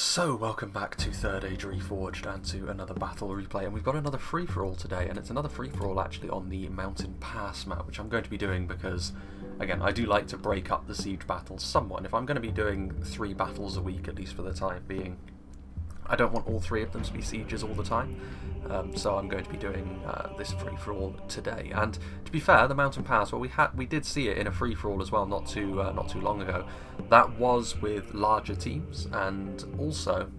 So, welcome back to Third Age Reforged and to another battle replay, and we've got another free-for-all today, and it's another free-for-all actually on the Mountain Pass map, which I'm going to be doing because, again, I do like to break up the siege battles somewhat, and if I'm going to be doing 3 battles a week, at least for the time being, I don't want all 3 of them to be sieges all the time, so I'm going to be doing this free-for-all today. And to be fair, the Mountain Pass, well, we did see it in a free-for-all as well not too long ago. That was with larger teams, and also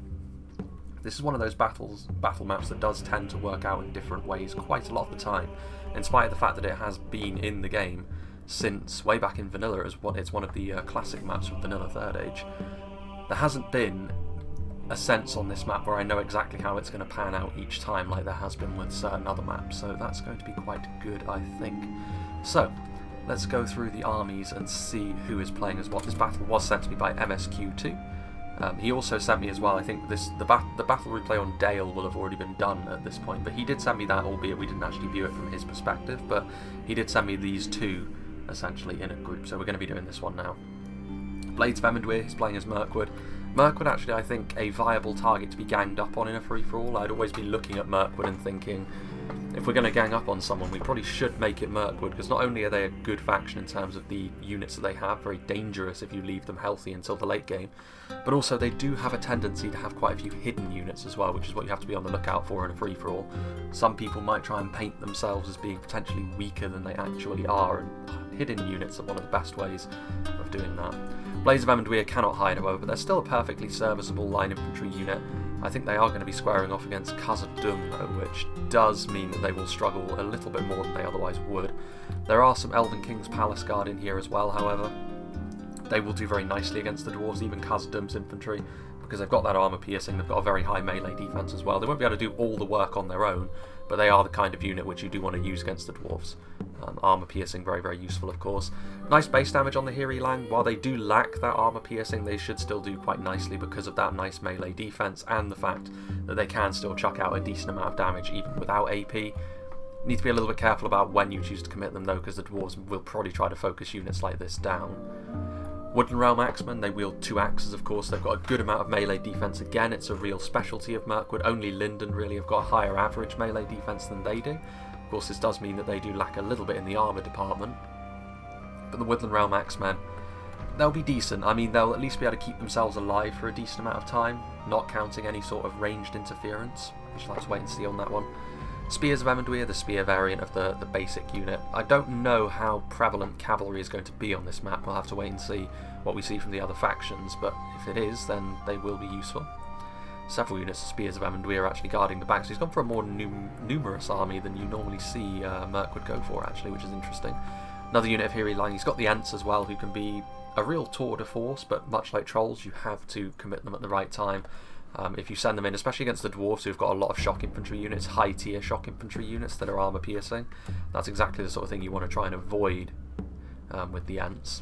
this is one of those battle maps that does tend to work out in different ways quite a lot of the time, in spite of the fact that it has been in the game since way back in Vanilla. It's one of the classic maps with Vanilla Third Age. There hasn't been a sense on this map where I know exactly how it's going to pan out each time like there has been with certain other maps, so that's going to be quite good, I think. So, let's go through the armies and see who is playing as what. This battle was sent to me by MSQ2. He also sent me as well, I think the battle replay on Dale will have already been done at this point, but he did send me that, albeit we didn't actually view it from his perspective, but he did send me these 2 essentially in a group, so we're going to be doing this one now. Blades of Emendweir, he's playing as Mirkwood. Mirkwood actually, I think, a viable target to be ganged up on in a free-for-all. I'd always be looking at Mirkwood and thinking, if we're going to gang up on someone, we probably should make it Mirkwood, because not only are they a good faction in terms of the units that they have, very dangerous if you leave them healthy until the late game, but also they do have a tendency to have quite a few hidden units as well, which is what you have to be on the lookout for in a free-for-all. Some people might try and paint themselves as being potentially weaker than they actually are, and hidden units are one of the best ways of doing that. Blades of Emendweir cannot hide, however, but they're still a perfectly serviceable line infantry unit. I think they are going to be squaring off against Khazad-Dum, though, which does mean that they will struggle a little bit more than they otherwise would. There are some Elven King's Palace Guard in here as well, however. They will do very nicely against the dwarves, even Khazad-Dum's infantry, because they've got that armour piercing, they've got a very high melee defence as well. They won't be able to do all the work on their own, but they are the kind of unit which you do want to use against the dwarves. Armour piercing, very, very useful, of course. Nice base damage on the Hiri Lang. While they do lack that armour piercing, they should still do quite nicely because of that nice melee defence and the fact that they can still chuck out a decent amount of damage even without AP. Need to be a little bit careful about when you choose to commit them, though, because the dwarves will probably try to focus units like this down. Woodland Realm Axemen, they wield 2 axes, of course. They've got a good amount of melee defence. Again, it's a real specialty of Mirkwood. Only Linden really have got a higher average melee defence than they do. Of course, this does mean that they do lack a little bit in the armour department. But the Woodland Realm Axemen, they'll be decent. I mean, they'll at least be able to keep themselves alive for a decent amount of time, not counting any sort of ranged interference. We shall have to wait and see on that one. Spears of Emendweir, the spear variant of the basic unit. I don't know how prevalent cavalry is going to be on this map. We'll have to wait and see what we see from the other factions, but if it is, then they will be useful. Several units of Spears of Emendweir are actually guarding the back, so he's gone for a more numerous army than you normally see Mirkwood go for, actually, which is interesting. Another unit of Hiri Lang, he's got the Ents as well, who can be a real tour de force, but much like Trolls, you have to commit them at the right time. If you send them in, especially against the dwarves who've got a lot of shock infantry units, high tier shock infantry units that are armour piercing, that's exactly the sort of thing you want to try and avoid with the Ents.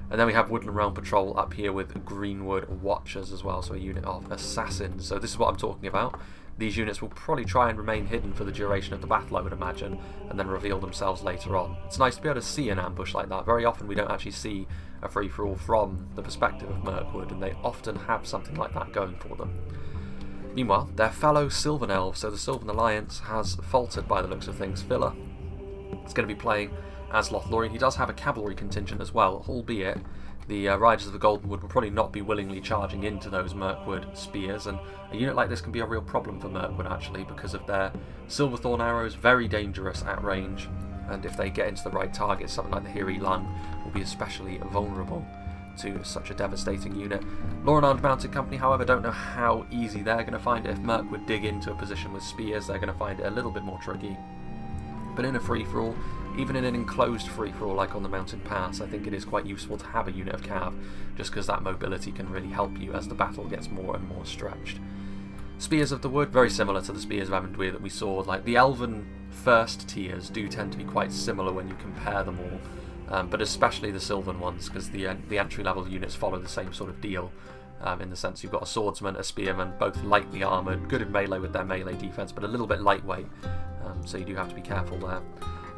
And then we have Woodland Realm Patrol up here with Greenwood Watchers as well, so a unit of assassins. So this is what I'm talking about. These units will probably try and remain hidden for the duration of the battle, I would imagine, and then reveal themselves later on. It's nice to be able to see an ambush like that. Very often we don't actually see a free-for-all from the perspective of Mirkwood, and they often have something like that going for them. Meanwhile, their fellow Sylvan Elves, so the Sylvan Alliance, has faltered by the looks of things. Filler is going to be playing as Lothlorien. He does have a cavalry contingent as well, albeit the Riders of the Goldenwood will probably not be willingly charging into those Mirkwood spears, and a unit like this can be a real problem for Mirkwood actually because of their Silverthorn arrows, very dangerous at range, and if they get into the right target, something like the Hiri Lang will be especially vulnerable to such a devastating unit. Lorien Mounted Company, however, don't know how easy they're going to find it. If Mirkwood dig into a position with spears, they're going to find it a little bit more tricky. But in a free-for-all, even in an enclosed free-for-all like on the Mountain Pass, I think it is quite useful to have a unit of cav, just because that mobility can really help you as the battle gets more and more stretched. Spears of the Wood, very similar to the Spears of Emendweir that we saw. Like the Elven first tiers do tend to be quite similar when you compare them all, but especially the Sylvan ones, because the entry-level units follow the same sort of deal. In the sense you've got a swordsman, a spearman, both lightly armoured, good in melee with their melee defence, but a little bit lightweight, so you do have to be careful there.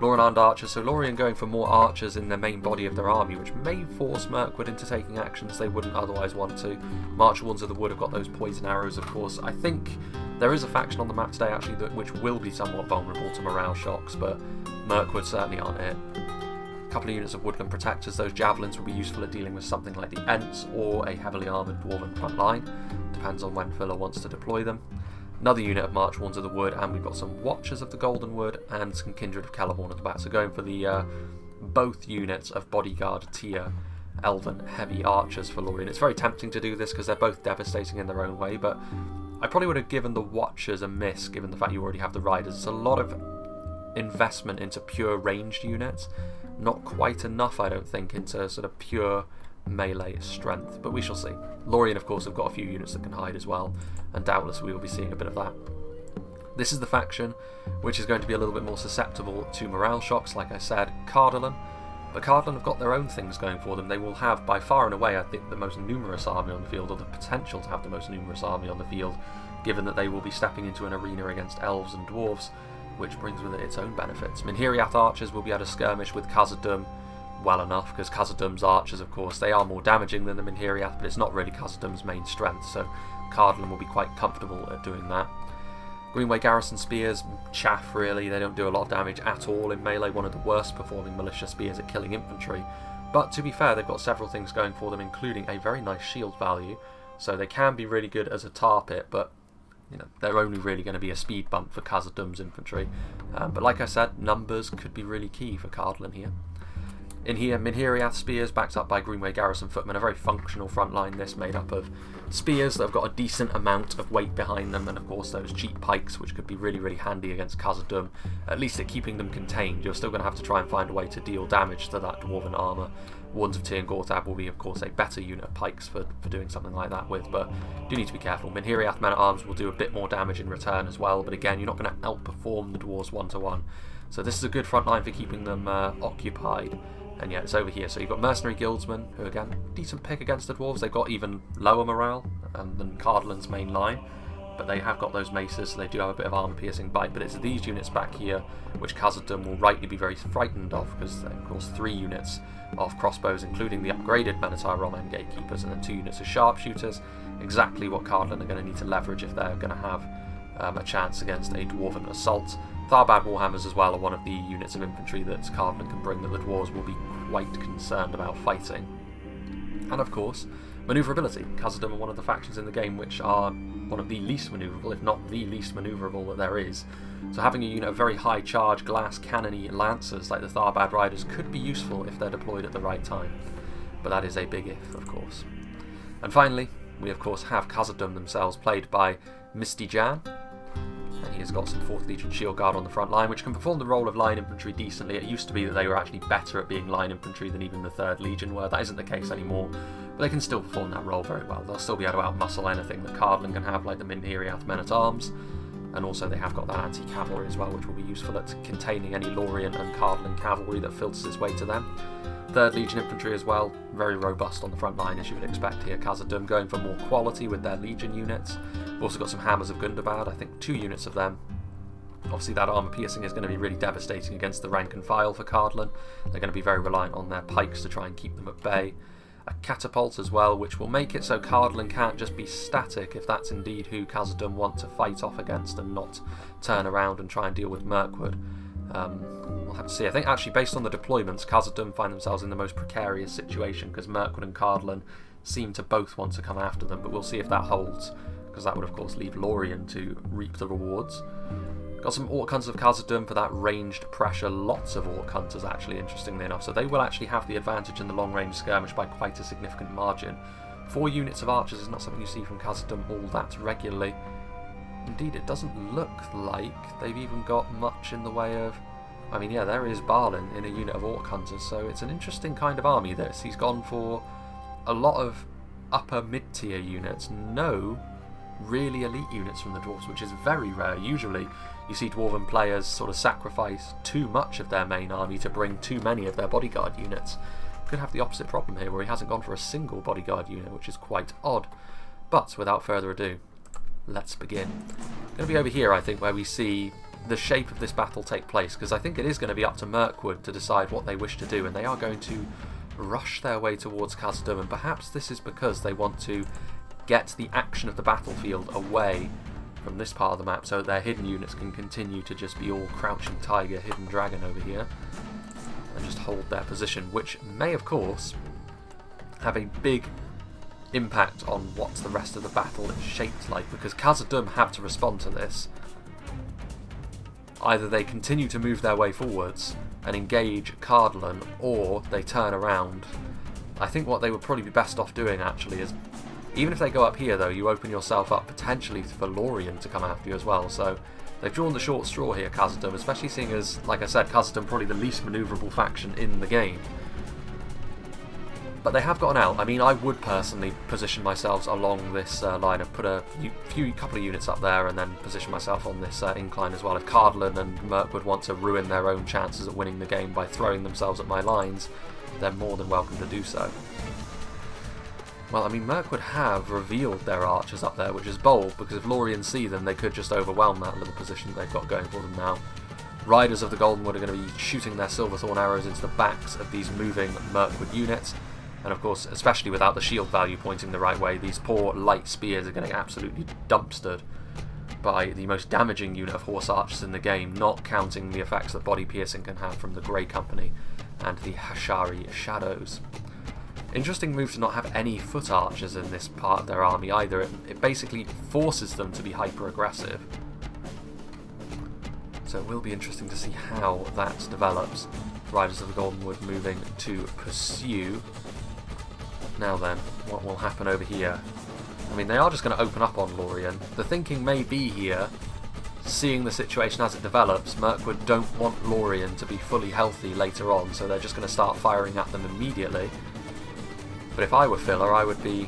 Lorien armed archers, so Lorien going for more archers in the main body of their army, which may force Mirkwood into taking actions they wouldn't otherwise want to. March Ones of the Wood have got those poison arrows, of course. I think there is a faction on the map today, actually, which will be somewhat vulnerable to morale shocks, but Mirkwood certainly aren't it. A couple of units of Woodland Protectors, those javelins will be useful at dealing with something like the Ents or a heavily armoured Dwarven front line. Depends on when Filler wants to deploy them. Another unit of March Ones of the Wood, and we've got some Watchers of the Golden Wood and some Kindred of Celeborn at the back. So going for the both units of Bodyguard tier Elven heavy archers for Lorien. It's very tempting to do this because they're both devastating in their own way, but I probably would have given the Watchers a miss given the fact you already have the Riders. It's a lot of investment into pure ranged units. Not quite enough, I don't think, into sort of pure melee strength, but we shall see. Lorien, of course, have got a few units that can hide as well, and doubtless we will be seeing a bit of that. This is the faction which is going to be a little bit more susceptible to morale shocks, like I said, Cardolan. But Cardolan have got their own things going for them. They will have, by far and away, I think, the most numerous army on the field, or the potential to have the most numerous army on the field, given that they will be stepping into an arena against elves and dwarves, which brings with it its own benefits. Minhiriath archers will be able to skirmish with Khazad-Dum well enough, because Khazad-Dum's archers, of course, they are more damaging than the Minhiriath, but it's not really Khazad-Dum's main strength, so Cardolan will be quite comfortable at doing that. Greenway Garrison spears, chaff really, they don't do a lot of damage at all in melee, one of the worst performing militia spears at killing infantry, but to be fair, they've got several things going for them, including a very nice shield value, so they can be really good as a tar pit, but you know, they're only really going to be a speed bump for Khazad-Dum's infantry. But like I said, numbers could be really key for Cardolan here. In here, Minhiriath spears backed up by Greenway Garrison footmen, a very functional front line, this made up of spears that have got a decent amount of weight behind them, and of course those cheap pikes, which could be really, really handy against Khazad-Dum, at least at keeping them contained. You're still going to have to try and find a way to deal damage to that Dwarven armour. Ones of Tir and Gortab will be, of course, a better unit of pikes for doing something like that with, but do need to be careful. Minhiriath men-at-arms will do a bit more damage in return as well, but again, you're not going to outperform the Dwarves 1-to-1. So this is a good front line for keeping them occupied. And yeah, it's over here. So you've got Mercenary Guildsmen, who again, decent pick against the Dwarves. They've got even lower morale than Cardolan's main line, but they have got those maces, so they do have a bit of armor-piercing bite. But it's these units back here which Khazad-Dum will rightly be very frightened of, because of course 3 units of crossbows, including the upgraded Manatar Roman Gatekeepers, and then 2 units of sharpshooters. Exactly what Cardolan are going to need to leverage if they're going to have a chance against a Dwarven assault. Tharbad Warhammers as well are one of the units of infantry that Cardolan can bring that the Dwarves will be quite concerned about fighting. And of course, manoeuvrability. Khazad-Dum are one of the factions in the game which are one of the least manoeuvrable, if not the least manoeuvrable that there is. So having a unit of very high charge, glass cannony lancers like the Tharbad Riders could be useful if they're deployed at the right time. But that is a big if, of course. And finally, we of course have Khazad-Dum themselves, played by Misty Jan. And he has got some 4th Legion Shield Guard on the front line, which can perform the role of line infantry decently. It used to be that they were actually better at being line infantry than even the 3rd Legion were. That isn't the case anymore, but they can still perform that role very well. They'll still be able to outmuscle anything that Cardolan can have, like the Minhiriath men-at-arms, and also they have got that anti-cavalry as well, which will be useful at containing any Lorien and Cardolan cavalry that filters its way to them. 3rd Legion infantry as well, very robust on the front line as you would expect here. Khazad-Dum going for more quality with their Legion units. We've also got some Hammers of Gundabad, I think 2 units of them. Obviously that armour piercing is going to be really devastating against the rank and file for Cardolan. They're going to be very reliant on their pikes to try and keep them at bay. A catapult as well, which will make it so Cardolan can't just be static if that's indeed who Khazad-Dum want to fight off against, and not turn around and try and deal with Mirkwood. We'll have to see. I think actually based on the deployments, Khazad-Dum find themselves in the most precarious situation, because Mirkwood and Cardolan seem to both want to come after them, but we'll see if that holds, because that would of course leave Lorien to reap the rewards. Got some Orc Hunters of Khazad-Dum for that ranged pressure, lots of Orc Hunters actually, interestingly enough, so they will actually have the advantage in the long range skirmish by quite a significant margin. 4 units of archers is not something you see from Khazad-Dum all that regularly. Indeed, it doesn't look like they've even got much in the way of... I mean, yeah, there is Balin in a unit of Orc Hunters, so it's an interesting kind of army this. He's gone for a lot of upper mid-tier units, no really elite units from the Dwarves, which is very rare. Usually you see Dwarven players sort of sacrifice too much of their main army to bring too many of their bodyguard units. Could have the opposite problem here, where he hasn't gone for a single bodyguard unit, which is quite odd. But without further ado, let's begin. Going to be over here, I think, where we see the shape of this battle take place, because I think it is going to be up to Mirkwood to decide what they wish to do, and they are going to rush their way towards Khazad-Dum, and perhaps this is because they want to get the action of the battlefield away from this part of the map so that their hidden units can continue to just be all crouching tiger, hidden dragon over here, and just hold their position, which may of course have a big impact on what the rest of the battle is shaped like, because Khazad-Dum have to respond to this. Either they continue to move their way forwards and engage Cardolan, or they turn around. I think what they would probably be best off doing actually is, even if they go up here though, you open yourself up potentially for Lothlorien to come after you as well, so they've drawn the short straw here, Khazad-Dum, especially seeing as, like I said, Khazad-Dum probably the least manoeuvrable faction in the game. But they have gotten out. I mean, I would personally position myself along this line and put a couple of units up there and then position myself on this incline as well. If Cardolan and Mirkwood want to ruin their own chances at winning the game by throwing themselves at my lines, they're more than welcome to do so. Well, I mean, Mirkwood have revealed their archers up there, which is bold, because if Lothlorien see them, they could just overwhelm that little position they've got going for them now. Riders of the Goldenwood are going to be shooting their Silverthorn arrows into the backs of these moving Mirkwood units. And of course, especially without the shield value pointing the right way, these poor light spears are getting absolutely dumpstered by the most damaging unit of horse archers in the game, not counting the effects that body piercing can have from the Grey Company and the Hashari Shadows. Interesting move to not have any foot archers in this part of their army either. It basically forces them to be hyper aggressive. So it will be interesting to see how that develops. Riders of the Goldenwood moving to pursue. Now then, what will happen over here? I mean, they are just going to open up on Lothlorien. The thinking may be here, seeing the situation as it develops, Mirkwood don't want Lothlorien to be fully healthy later on, so they're just going to start firing at them immediately. But if I were Filler, I would be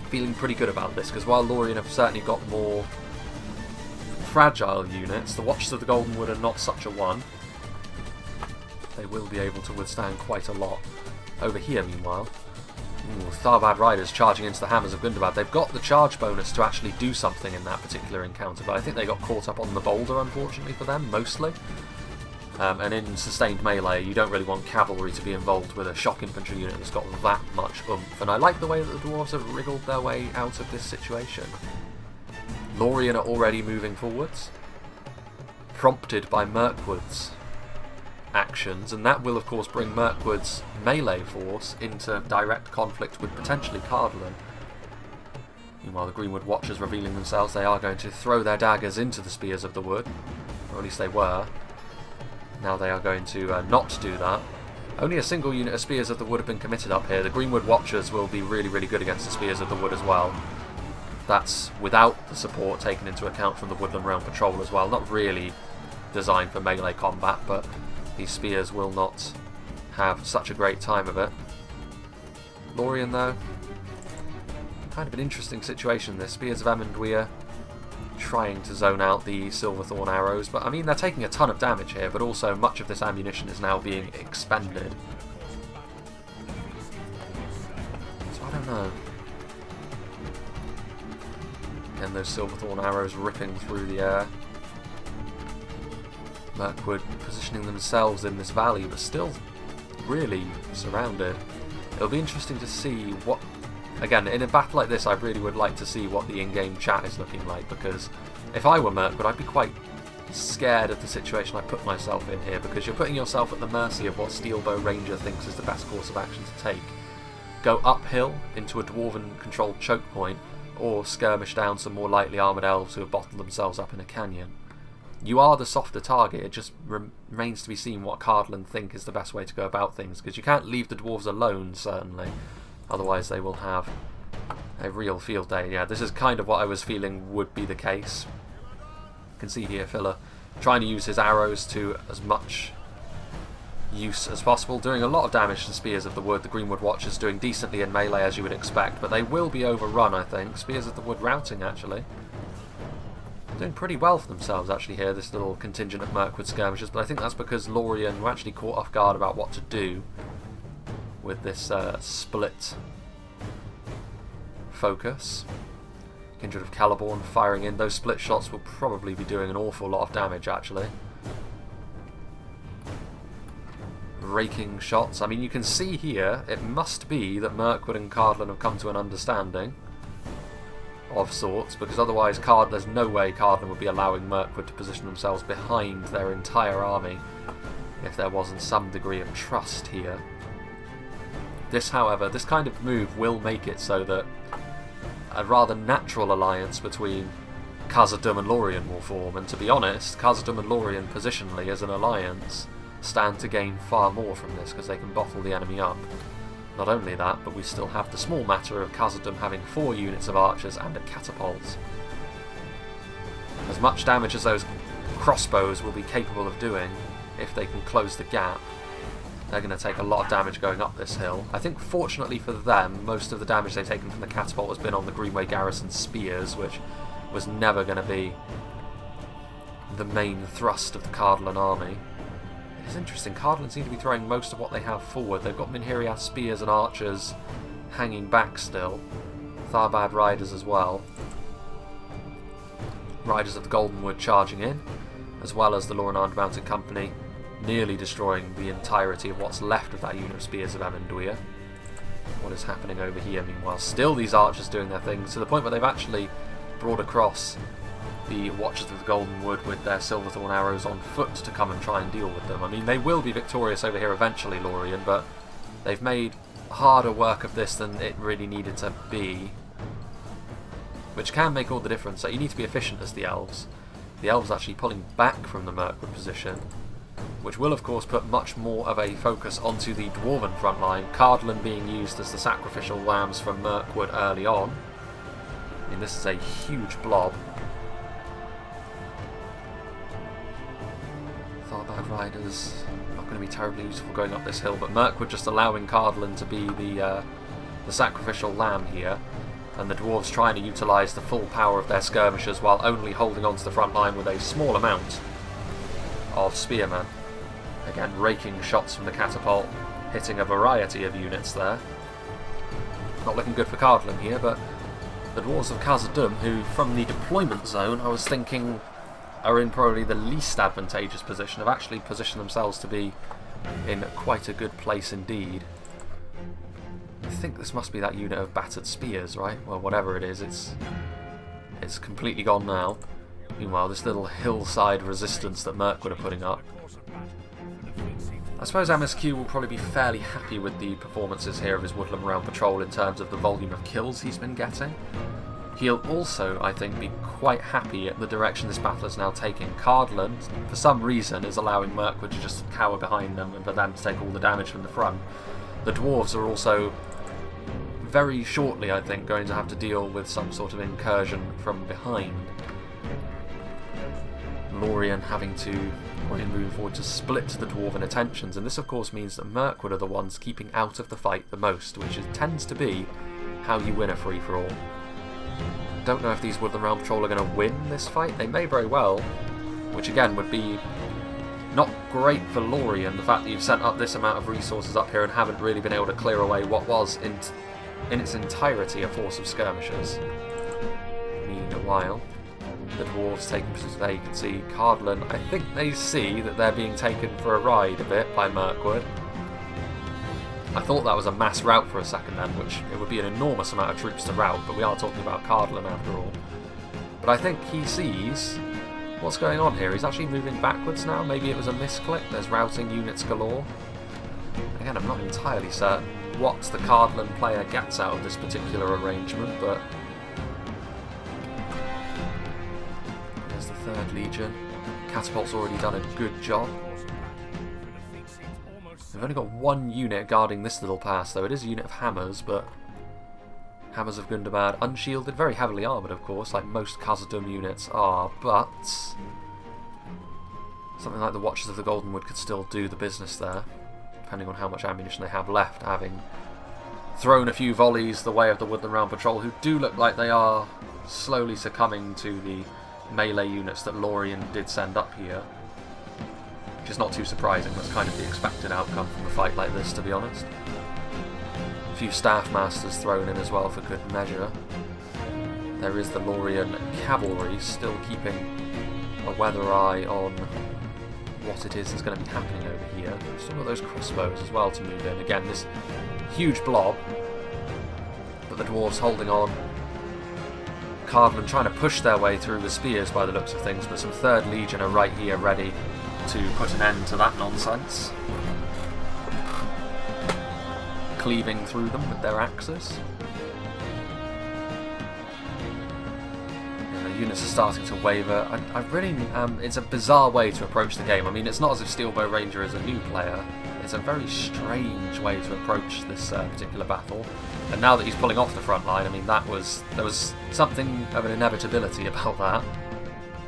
feeling pretty good about this, because while Lothlorien have certainly got more fragile units, the Watchers of the Goldenwood are not such a one. They will be able to withstand quite a lot. Over here, meanwhile, Tharbad Riders charging into the Hammers of Gundabad. They've got the charge bonus to actually do something in that particular encounter, but I think they got caught up on the boulder, unfortunately for them, mostly. And in sustained melee, you don't really want cavalry to be involved with a shock infantry unit that's got that much oomph, and I like the way that the dwarves have wriggled their way out of this situation. Lothlorien are already moving forwards, prompted by Mirkwood's actions, and that will of course bring Mirkwood's melee force into direct conflict with potentially Cardolan. Meanwhile, the Greenwood Watchers revealing themselves, they are going to throw their daggers into the Spears of the Wood, or at least they were. Now they are going to not do that. Only a single unit of Spears of the Wood have been committed up here. The Greenwood Watchers will be really, really good against the Spears of the Wood as well. That's without the support taken into account from the Woodland Realm Patrol as well. Not really designed for melee combat, but these spears will not have such a great time of it. Lothlorien, though, kind of an interesting situation. The Spears of Emondwyr trying to zone out the Silverthorn arrows, but I mean, they're taking a ton of damage here, but also much of this ammunition is now being expended. So I don't know. And those Silverthorn arrows ripping through the air. Mirkwood positioning themselves in this valley, but still really surrounded. It'll be interesting to see what... Again, in a battle like this, I really would like to see what the in-game chat is looking like, because if I were Mirkwood, I'd be quite scared of the situation I put myself in here, because you're putting yourself at the mercy of what Steelbow Ranger thinks is the best course of action to take. Go uphill into a Dwarven-controlled choke point, or skirmish down some more lightly armoured elves who have bottled themselves up in a canyon. You are the softer target. It just remains to be seen what Cardolan think is the best way to go about things, because you can't leave the dwarves alone, certainly. Otherwise they will have a real field day. Yeah, this is kind of what I was feeling would be the case. You can see here Filler trying to use his arrows to as much use as possible, doing a lot of damage to the Spears of the Wood. The Greenwood Watchers doing decently in melee, as you would expect, but they will be overrun, I think. Spears of the Wood routing, actually. Doing pretty well for themselves actually here, this little contingent of Mirkwood skirmishers, but I think that's because Lothlorien were actually caught off guard about what to do with this split focus. You Kindred of Celeborn firing in. Those split shots will probably be doing an awful lot of damage, actually. Raking shots. I mean, you can see here, it must be that Mirkwood and Cardolan have come to an understanding of sorts, because otherwise there's no way Cardolan would be allowing Mirkwood to position themselves behind their entire army if there wasn't some degree of trust here. This, however, this kind of move will make it so that a rather natural alliance between Khazad-Dum and Lothlorien will form, and to be honest, Khazad-Dum and Lothlorien positionally as an alliance stand to gain far more from this, because they can bottle the enemy up. Not only that, but we still have the small matter of Khazad-Dum having 4 units of archers and a catapult. As much damage as those crossbows will be capable of doing, if they can close the gap, they're going to take a lot of damage going up this hill. I think fortunately for them, most of the damage they've taken from the catapult has been on the Greenway Garrison spears, which was never going to be the main thrust of the Cardolan army. It's interesting, Cardolan seem to be throwing most of what they have forward. They've got Minhiriath spears and archers hanging back still. Tharbad riders as well. Riders of the Goldenwood charging in, as well as the Lorinand Mounted Company nearly destroying the entirety of what's left of that unit of spears of Amenduia. What is happening over here meanwhile? Still these archers doing their things, to the point where they've actually brought across the Watchers of the Goldenwood with their Silverthorn arrows on foot to come and try and deal with them. I mean, they will be victorious over here eventually, Lothlorien, but they've made harder work of this than it really needed to be, which can make all the difference. So you need to be efficient as the elves. The elves actually pulling back from the Mirkwood position, which will of course put much more of a focus onto the dwarven front line, Cardolan being used as the sacrificial lambs from Mirkwood early on. I mean, this is a huge blob. Tharbad riders not going to be terribly useful going up this hill, but Mirkwood just allowing Cardolan to be the sacrificial lamb here, and the dwarves trying to utilise the full power of their skirmishers while only holding on to the front line with a small amount of spearmen. Again, raking shots from the catapult, hitting a variety of units there. Not looking good for Cardolan here, but the dwarves of Khazad-Dum, who from the deployment zone I was thinking are in probably the least advantageous position, have actually positioned themselves to be in quite a good place indeed. I think this must be that unit of battered spears, right? Well, whatever it is, it's completely gone now. Meanwhile, this little hillside resistance that Mirkwood are putting up. I suppose MSQ will probably be fairly happy with the performances here of his Woodland Realm Patrol in terms of the volume of kills he's been getting. He'll also, I think, be quite happy at the direction this battle is now taking. Cardolan, for some reason, is allowing Mirkwood to just cower behind them and for them to take all the damage from the front. The dwarves are also very shortly, I think, going to have to deal with some sort of incursion from behind. Lothlorien moving forward to split the dwarven attentions, and this of course means that Mirkwood are the ones keeping out of the fight the most, which tends to be how you win a free-for-all. I don't know if these Woodland Realm Patrol are going to win this fight. They may very well, which again would be not great for Lothlorien, the fact that you've sent up this amount of resources up here and haven't really been able to clear away what was in its entirety a force of skirmishers. Meanwhile, the dwarves taking position there. You can see Cardolan, I think they see that they're being taken for a ride a bit by Mirkwood. I thought that was a mass rout for a second then, which it would be an enormous amount of troops to rout, but we are talking about Cardolan after all. But I think he sees what's going on here. He's actually moving backwards now. Maybe it was a misclick. There's routing units galore. Again, I'm not entirely certain what the Cardolan player gets out of this particular arrangement, but there's the 3rd Legion. Catapult's already done a good job. We've only got 1 unit guarding this little pass, though. It is a unit of hammers, but Hammers of Gundabad, unshielded, very heavily armoured, of course, like most Khazad-Dum units are, but something like the Watchers of the Goldenwood could still do the business there, depending on how much ammunition they have left, having thrown a few volleys the way of the Woodland Realm Patrol, who do look like they are slowly succumbing to the melee units that Lothlorien did send up here. Which is not too surprising. That's kind of the expected outcome from a fight like this, to be honest. A few Staff Masters thrown in as well for good measure. There is the Lothlorien cavalry still keeping a weather eye on what it is that's going to be happening over here. Still got those crossbows as well to move in. Again, this huge blob, but the dwarves holding on. Cardolan trying to push their way through the spears by the looks of things, but some 3rd Legion are right here ready to put an end to that nonsense. Cleaving through them with their axes. The units are starting to waver. I really, it's a bizarre way to approach the game. I mean, it's not as if Steelbow Ranger is a new player. It's a very strange way to approach this particular battle. And now that he's pulling off the front line, I mean, there was something of an inevitability about that.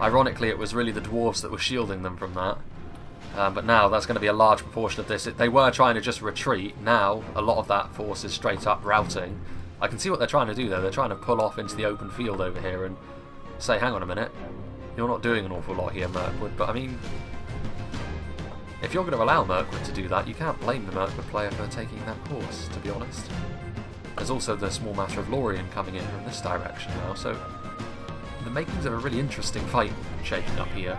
Ironically, it was really the dwarves that were shielding them from that. But now that's going to be a large proportion of this. They were trying to just retreat. Now a lot of that force is straight up routing. I can see what they're trying to do though. They're trying to pull off into the open field over here and say, hang on a minute, you're not doing an awful lot here, Mirkwood. But I mean, if you're going to allow Mirkwood to do that, you can't blame the Mirkwood player for taking that course, to be honest. There's also the small matter of Lothlorien coming in from this direction now, so the makings of a really interesting fight shaping up here.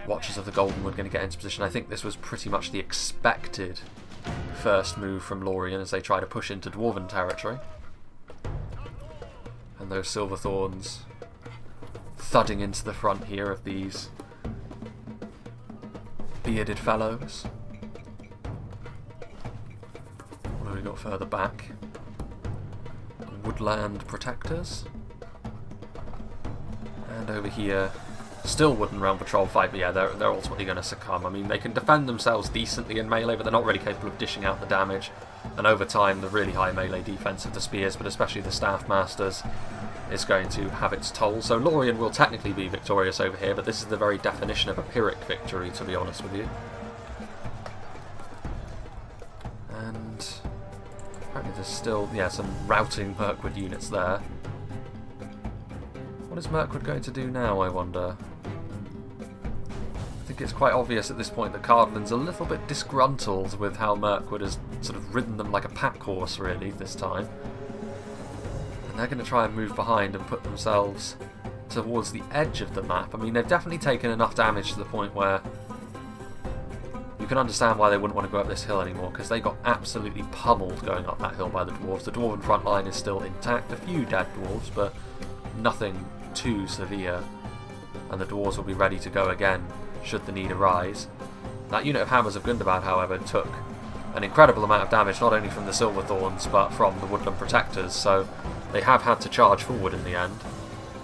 Watchers of the Goldenwood going to get into position. I think this was pretty much the expected first move from Lothlorien as they try to push into Dwarven territory. And those Silverthorns thudding into the front here of these bearded fellows. What have we got further back? Woodland Protectors. And over here, still Wooden Realm Patrol fight, but yeah, they're ultimately going to succumb. I mean, they can defend themselves decently in melee, but they're not really capable of dishing out the damage. And over time, the really high melee defense of the spears, but especially the Staff Masters, is going to have its toll. So Lothlorien will technically be victorious over here, but this is the very definition of a Pyrrhic victory, to be honest with you. And apparently there's still, yeah, some routing Mirkwood units there. What is Mirkwood going to do now, I wonder? I think it's quite obvious at this point that Cardolan's a little bit disgruntled with how Mirkwood has sort of ridden them like a pack horse, really, this time. And they're going to try and move behind and put themselves towards the edge of the map. I mean, they've definitely taken enough damage to the point where you can understand why they wouldn't want to go up this hill anymore, because they got absolutely pummeled going up that hill by the dwarves. The dwarven front line is still intact, a few dead dwarves, but nothing too severe, and the dwarves will be ready to go again should the need arise. That unit of Hammers of Gundabad, however, took an incredible amount of damage, not only from the Silverthorns but from the Woodland Protectors, so they have had to charge forward in the end,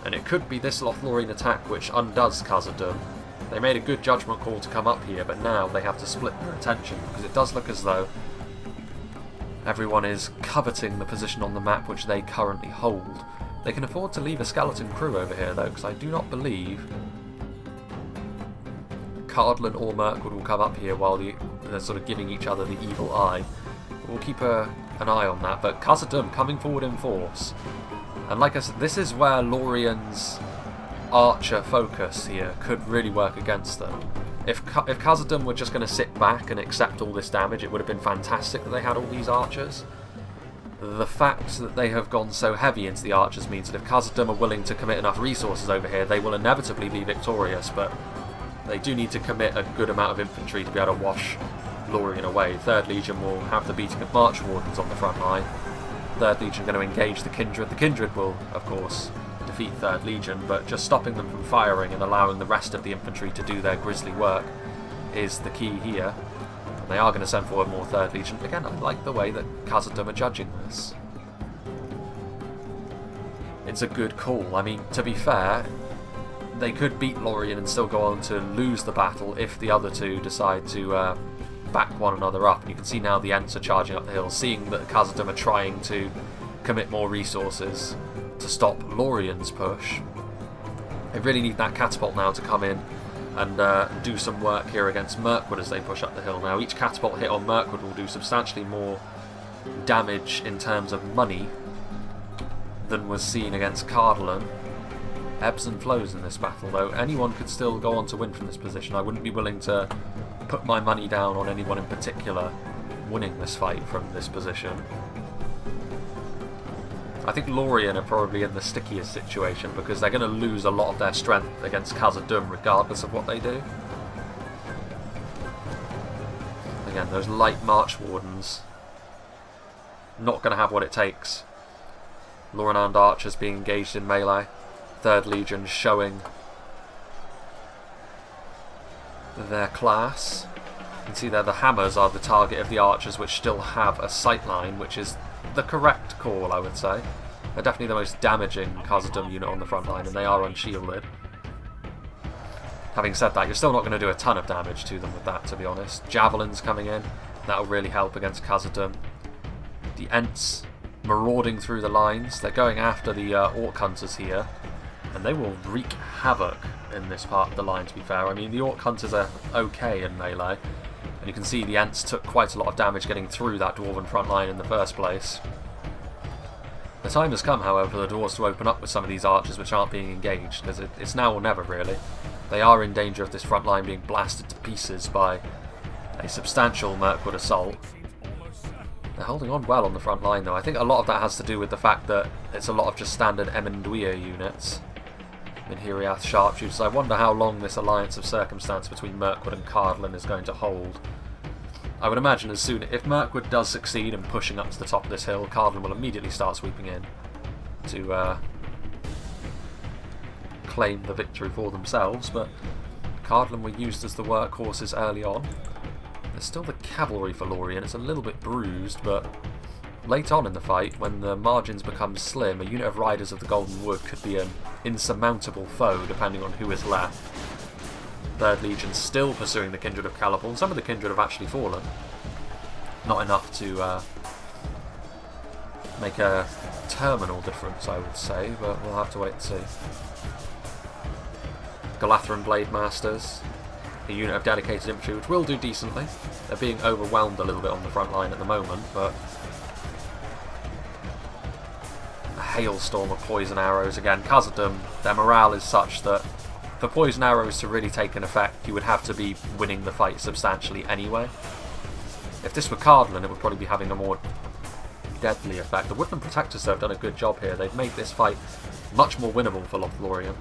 and it could be this Lothlorien attack which undoes Khazad-Dum. They made a good judgment call to come up here, but now they have to split their attention, because it does look as though everyone is coveting the position on the map which they currently hold. They can afford to leave a skeleton crew over here though, because I do not believe Cardolan or Mirkwood will come up here while they're sort of giving each other the evil eye. We'll keep an eye on that, but Khazad-Dum coming forward in force. And like I said, this is where Lothlorien's archer focus here could really work against them. If Khazad-Dum were just going to sit back and accept all this damage, it would have been fantastic that they had all these archers. The fact that they have gone so heavy into the archers means that if Khazad-Dum are willing to commit enough resources over here, they will inevitably be victorious, but they do need to commit a good amount of infantry to be able to wash Lothlorien away. 3rd Legion will have the beating of March Wardens on the front line. 3rd Legion are going to engage the Kindred. The Kindred will, of course, defeat 3rd Legion, but just stopping them from firing and allowing the rest of the infantry to do their grisly work is the key here. And they are going to send forward more 3rd Legion. Again, I like the way that Khazad-Dum are judging this. It's a good call. I mean, to be fair, they could beat Lothlorien and still go on to lose the battle if the other two decide to back one another up. And you can see now the Ents are charging up the hill, seeing that Khazad-Dum are trying to commit more resources to stop Lothlorien's push. They really need that catapult now to come in and do some work here against Mirkwood as they push up the hill. Now, each catapult hit on Mirkwood will do substantially more damage in terms of money than was seen against Cardolan. Ebbs and flows in this battle, though. Anyone could still go on to win from this position. I wouldn't be willing to put my money down on anyone in particular winning this fight from this position. I think Lothlorien are probably in the stickiest situation because they're going to lose a lot of their strength against Khazad-Dum regardless of what they do. Again, those light March Wardens not going to have what it takes. Lorinand archers being engaged in melee. 3rd Legion showing their class. You can see there the hammers are the target of the archers, which still have a sightline, which is the correct call, I would say. They're definitely the most damaging Khazad-Dum unit on the front line, and they are unshielded. Having said that, you're still not going to do a ton of damage to them with that, to be honest. Javelins coming in, that'll really help against Khazad-Dum. The Ents marauding through the lines. They're going after the Orc Hunters here, and they will wreak havoc in this part of the line, to be fair. I mean, the Orc Hunters are okay in melee, and you can see the Ents took quite a lot of damage getting through that Dwarven front line in the first place. The time has come, however, for the doors to open up with some of these archers which aren't being engaged, because it's now or never, really. They are in danger of this front line being blasted to pieces by a substantial Mirkwood assault. They're holding on well on the front line, though. I think a lot of that has to do with the fact that it's a lot of just standard Emenduia units. Minhiriath sharpshooters. I wonder how long this alliance of circumstance between Mirkwood and Cardolan is going to hold. I would imagine as soon if Mirkwood does succeed in pushing up to the top of this hill, Cardolan will immediately start sweeping in to claim the victory for themselves, but Cardolan were used as the workhorses early on. There's still the cavalry for Lothlorien. It's a little bit bruised, but late on in the fight, when the margins become slim, a unit of Riders of the Golden Wood could be an insurmountable foe, depending on who is left. 3rd Legion still pursuing the Kindred of Calipul, and some of the Kindred have actually fallen. Not enough to make a terminal difference, I would say, but we'll have to wait and see. Galathran Blade Masters, a unit of dedicated infantry, which will do decently. They're being overwhelmed a little bit on the front line at the moment, but a hailstorm of poison arrows. Again, Khazad-Dum, their morale is such that for poison arrows to really take an effect, you would have to be winning the fight substantially anyway. If this were Cardolan, it would probably be having a more deadly effect. The Woodland Protectors, though, have done a good job here. They've made this fight much more winnable for Lothlorien.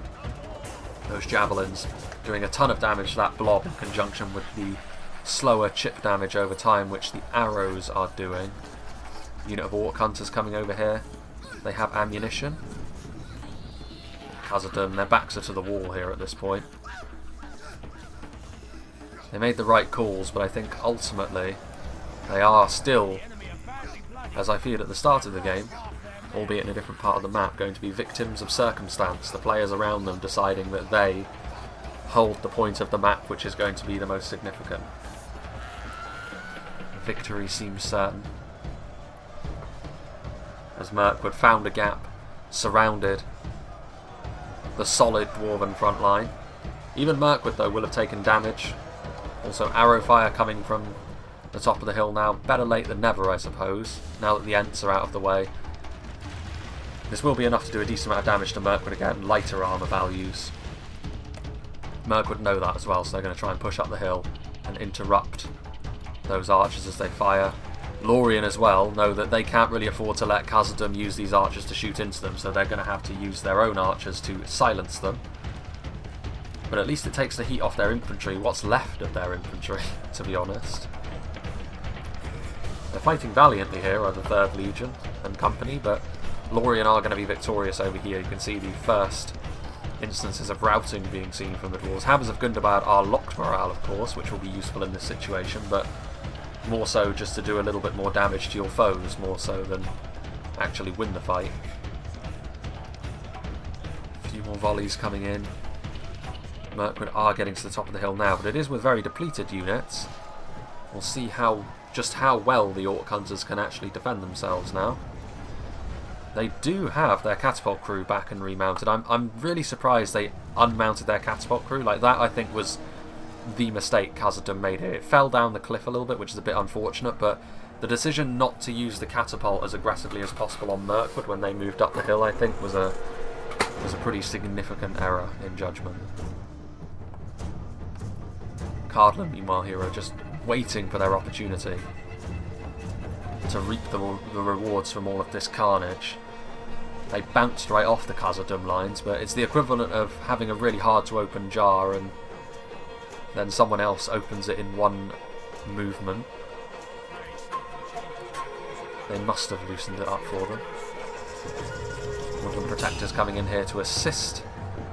Those javelins doing a ton of damage to that blob in conjunction with the slower chip damage over time, which the arrows are doing. Unit of Orc Hunters coming over here. They have ammunition. Khazad-Dum, their backs are to the wall here at this point. They made the right calls, but I think ultimately they are still, as I feared at the start of the game, albeit in a different part of the map, going to be victims of circumstance, the players around them deciding that they hold the point of the map which is going to be the most significant. Victory seems certain, as Mirkwood found a gap, surrounded the solid Dwarven front line. Even Mirkwood, though, will have taken damage. Also arrow fire coming from the top of the hill now. Better late than never, I suppose, now that the Ents are out of the way. This will be enough to do a decent amount of damage to Mirkwood again. Lighter armour values. Mirkwood know that as well, so they're going to try and push up the hill and interrupt those archers as they fire. Lothlorien as well know that they can't really afford to let Khazad-Dum use these archers to shoot into them, so they're going to have to use their own archers to silence them. But at least it takes the heat off their infantry, what's left of their infantry, to be honest. They're fighting valiantly here, are the 3rd Legion and company, but Lothlorien are going to be victorious over here. You can see the first instances of routing being seen from the dwarves. Hammers of Gundabad are locked morale, of course, which will be useful in this situation, but more so just to do a little bit more damage to your foes, more so than actually win the fight. A few more volleys coming in. Mirkwood are getting to the top of the hill now, but it is with very depleted units. We'll see just how well the Orc Hunters can actually defend themselves now. They do have their catapult crew back and remounted. I'm really surprised they unmounted their catapult crew. Like that, I think, was the mistake Khazad-Dum made here. It fell down the cliff a little bit, which is a bit unfortunate, but the decision not to use the catapult as aggressively as possible on Mirkwood when they moved up the hill, I think, was a pretty significant error in judgment. Cardolan, meanwhile, here are just waiting for their opportunity to reap the rewards from all of this carnage. They bounced right off the Khazad-Dum lines, but it's the equivalent of having a really hard to open jar and then someone else opens it in one movement. They must have loosened it up for them. Woodland Protectors coming in here to assist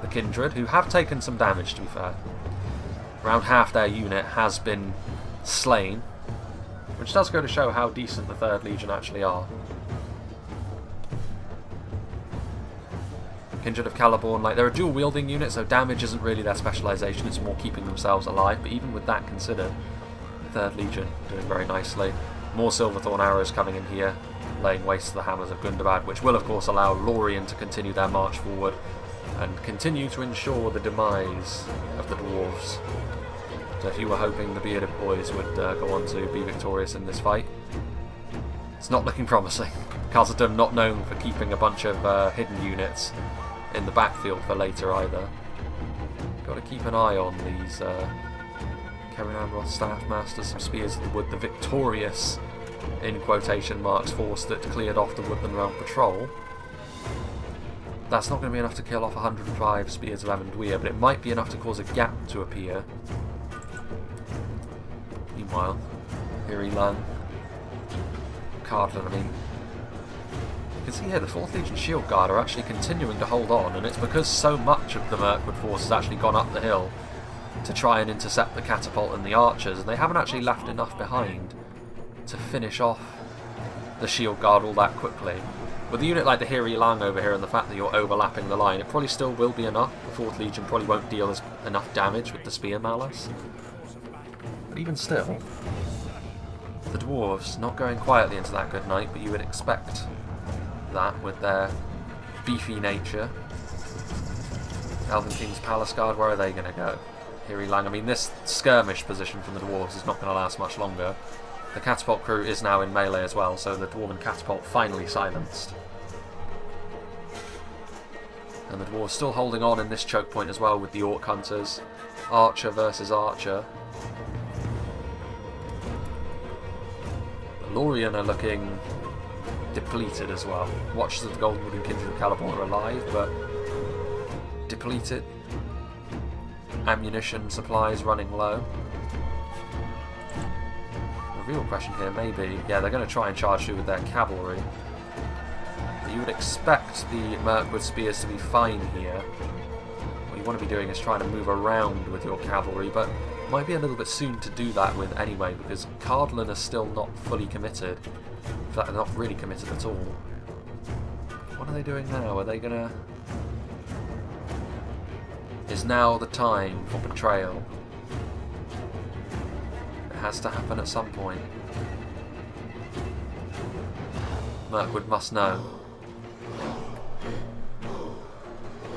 the Kindred, who have taken some damage, to be fair. Around half their unit has been slain, which does go to show how decent the 3rd Legion actually are. Kindred of Caliborn, like, they're a dual-wielding unit, so damage isn't really their specialisation, it's more keeping themselves alive, but even with that considered, 3rd Legion doing very nicely. More Silverthorn arrows coming in here, laying waste to the hammers of Gundabad, which will of course allow Lothlorien to continue their march forward and continue to ensure the demise of the dwarves. So if you were hoping the Bearded Boys would go on to be victorious in this fight, it's not looking promising. Khazad-Dum not known for keeping a bunch of hidden units in the backfield for later either. Got to keep an eye on these Karen Amroth Staff Masters, some Spears of the Wood, the victorious, in quotation marks, force that cleared off the Woodland Realm Patrol. That's not going to be enough to kill off 105 Spears of Amandwir, but it might be enough to cause a gap to appear. Meanwhile, here Elan, Cardolan, I mean, you can see here the 4th Legion Shield Guard are actually continuing to hold on, and it's because so much of the Mirkwood force has actually gone up the hill to try and intercept the catapult and the archers, and they haven't actually left enough behind to finish off the shield guard all that quickly. With a unit like the Hiri Lang over here and the fact that you're overlapping the line, it probably still will be enough. The 4th Legion probably won't deal enough damage with the Spear Malice. But even still, the dwarves not going quietly into that good night, but you would expect that with their beefy nature. Elven King's Palace Guard, where are they going to go? Hiri Lang, I mean, this skirmish position from the dwarves is not going to last much longer. The catapult crew is now in melee as well, so the dwarven catapult finally silenced. And the dwarves still holding on in this choke point as well with the Orc Hunters. Archer versus Archer. The Lothlorien are looking depleted as well. Watchers of the Goldenwood and Kindred of Caliborn are alive, but depleted. Ammunition supplies running low. The real question here may be, yeah, they're going to try and charge through with their cavalry. But you would expect the Mirkwood Spears to be fine here. What you want to be doing is trying to move around with your cavalry, but might be a little bit soon to do that with anyway, because Cardolan are still not fully committed. In fact, they're not really committed at all. What are they doing now? Are they going to... Is now the time for betrayal? It has to happen at some point. Mirkwood must know.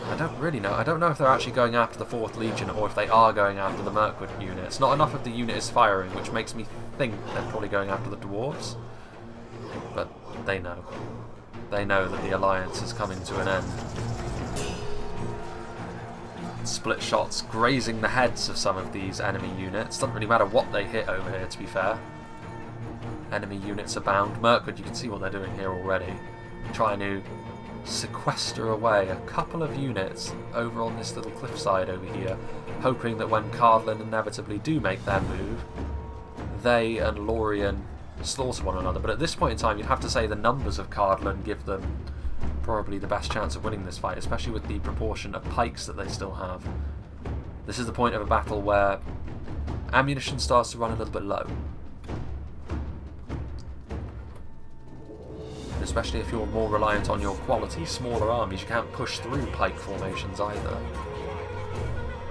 I don't really know. I don't know if they're actually going after the 4th Legion or if they are going after the Mirkwood units. Not enough of the unit is firing, which makes me think they're probably going after the dwarves. But they know. They know that the alliance is coming to an end. Split shots grazing the heads of some of these enemy units. Doesn't really matter what they hit over here, to be fair. Enemy units abound. Mirkwood, you can see what they're doing here already. Trying to sequester away a couple of units over on this little cliffside over here, hoping that when Cardolan inevitably do make their move, they and Lothlorien slaughter one another. But at this point in time, you'd have to say the numbers of Cardolan give them probably the best chance of winning this fight, especially with the proportion of pikes that they still have. This is the point of a battle where ammunition starts to run a little bit low. Especially if you're more reliant on your quality, smaller armies, you can't push through pike formations either.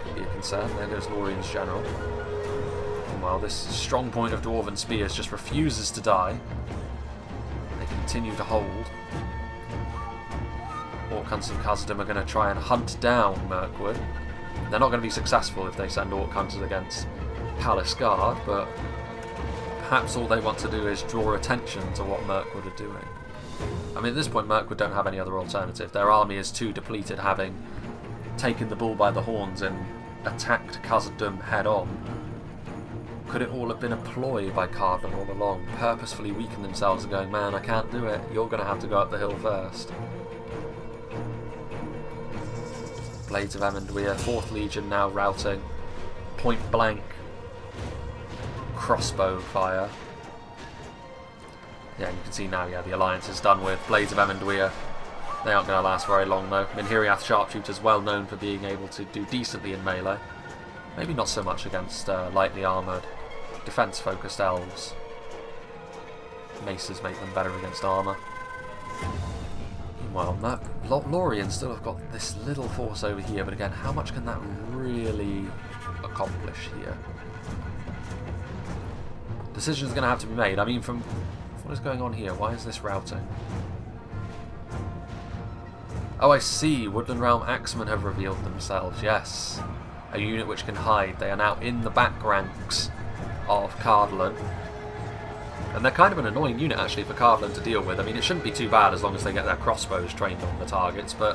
Could be a concern. There goes Lothlorien's general. Meanwhile, this strong point of Dwarven Spears just refuses to die. They continue to hold. Orc Hunters and Khazad-Dum are going to try and hunt down Mirkwood. They're not going to be successful if they send Orc Hunters against Palace Guard, but perhaps all they want to do is draw attention to what Mirkwood are doing. I mean, at this point, Mirkwood don't have any other alternative. Their army is too depleted, having taken the bull by the horns and attacked Khazad-Dum head-on. Could it all have been a ploy by Cardolan all along, purposefully weakening themselves and going, man, I can't do it, you're going to have to go up the hill first? Blades of Amenduir, 4th Legion now routing. Point blank. Crossbow fire. Yeah, you can see now, yeah, the alliance is done with. Blades of Amenduir. They aren't going to last very long though. Minhiriath sharpshooters well known for being able to do decently in melee. Maybe not so much against lightly armoured, defence-focused elves. Maces make them better against armour. Meanwhile, Lothlorien still have got this little force over here, but again, how much can that really accomplish here? Decisions are going to have to be made. I mean, from what is going on here? Why is this routing? Oh, I see. Woodland Realm Axemen have revealed themselves. Yes. A unit which can hide. They are now in the back ranks of Cardolan. And they're kind of an annoying unit, actually, for Cardolan to deal with. I mean, it shouldn't be too bad as long as they get their crossbows trained on the targets, but